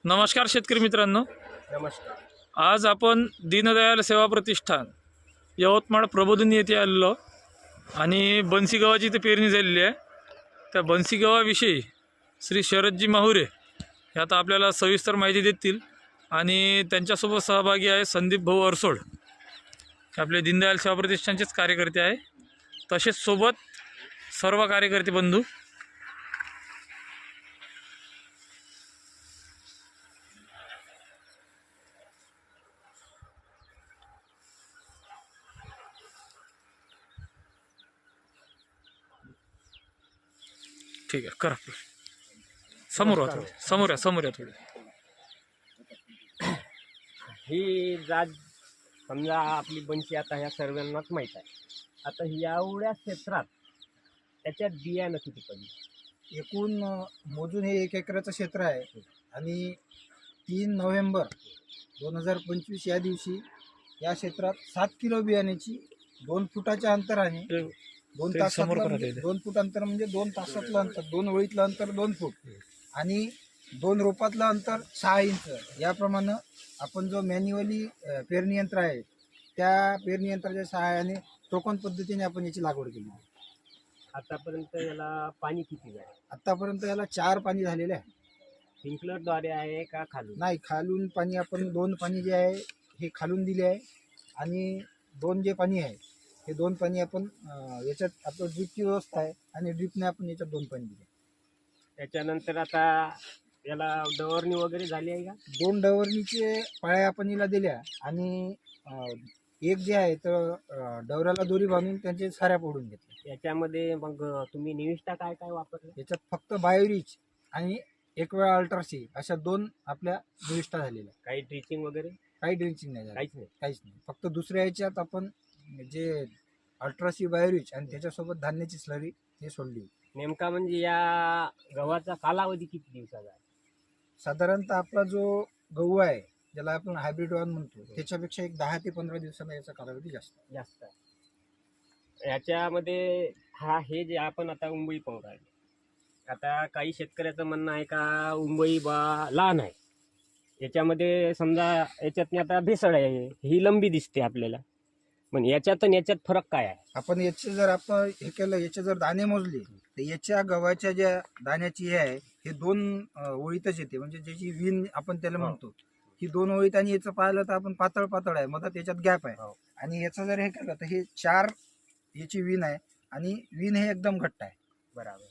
नमस्कार शेतकरी मित्रांनो, नमस्कार. आज आपण दीनदयाल सेवा प्रतिष्ठान यवतमाळ प्रबोधिनी येथे आलेलो आणि बन्सी गव्हाची इथे पेरणी झालेली आहे. त्या बन्सी गव्हाविषयी श्री शरदजी माहुरे हे आता आपल्याला सविस्तर माहिती देतील आणि त्यांच्यासोबत सहभागी आहे संदीप भाऊ अरसोड, हे आपले दीनदयाल सेवा प्रतिष्ठानचेच कार्यकर्ते आहे. तसेच सोबत सर्व कार्यकर्ते बंधू. ठीक आहे, करा समोर या, समोर या थोडे. ही जात समजा आपली बन्सी आता ह्या सर्वांनाच माहीत आहे. आता एवढ्या क्षेत्रात त्याच्यात बियाणं किती पडली? एकूण मोजून हे 1 एकराचं क्षेत्र आहे आणि 3 नोव्हेंबर 2025 या दिवशी या क्षेत्रात 7 किलो बियाण्याची 2 फुटाच्या अंतराने 2 तासातलं 2 फूट अंतर म्हणजे 2 तासातलं अंतर, 2 ओळीतलं अंतर 2 फूट आणि 2 रोपातलं अंतर 6 इंच याप्रमाणे आपण जो मॅन्युअली पेरणी यंत्र आहे त्या पेरणी यंत्राच्या सहाय्याने टोकन पद्धतीने आपण याची लागवड केली. आतापर्यंत याला पाणी किती झालं? आतापर्यंत याला 4 पाणी झालेले आहे. स्प्रिंकलरद्वारे आहे का खालून? नाही, खालून पाणी आपण 2 पाणी जे आहे हे खालून दिले आहे आणि 2 जे पाणी आहे हे 2 पाणी आपण याच्यात आपलं ड्रीपची व्यवस्था आहे आणि ड्रीपने आपण याच्यात 2 पाणी दिले. त्याच्यानंतर आता याला डवरणी वगैरे झाली आहे का? 2 डवरणीचे पाळ्या आपण याला दिल्या आणि एक जे आहे तर डवऱ्याला दोरी बांधून त्यांचे साऱ्या पडून घेतल्या. याच्यामध्ये मग तुम्ही निविष्ठा काय काय वापरले? याच्यात फक्त बायोरिच आणि एक वेळा अल्ट्रासी अशा 2 आपल्या निविष्ठा झालेल्या. काही ड्रिचिंग वगैरे? काही ड्रिंचिंग नाही झालं, काहीच नाही. फक्त दुसऱ्या याच्यात आपण जे अल्ट्रासी बायोरिच आणि त्याच्यासोबत धान्याची स्लरी हे सोडली. नेमका म्हणजे या गव्हाचा कालावधी किती दिवसाचा आहे? साधारणतः आपला जो गहू आहे ज्याला आपण हायब्रिड वन म्हणतो त्याच्यापेक्षा एक 10 ते 15 दिवसांना याचा कालावधी जास्त आहे. याच्यामध्ये हे जे आपण आता उंबई पाहू राहिले, आता काही शेतकऱ्याचं म्हणणं आहे का उंबई लहान आहे, याच्यामध्ये समजा याच्यात आता भेसळ आहे, ही लंबी दिसते आपल्याला, पण याच्यात आणि याच्यात फरक काय आहे? आपण याचे जर आपण हे केलं, याचे जर दाणे मोजले तर याच्या गव्हाच्या ज्या दाण्याची हे आहे हे 2 ओळीतच येते, म्हणजे ज्याची विण आपण त्याला म्हणतो ही 2 ओळीत, आणि याचं पाहिलं तर आपण पातळ आहे, मधात याच्यात गॅप आहे. आणि याचं जर हे केलं तर हे 4 याची विण आहे आणि विण हे एकदम घट्ट आहे. बरोबर.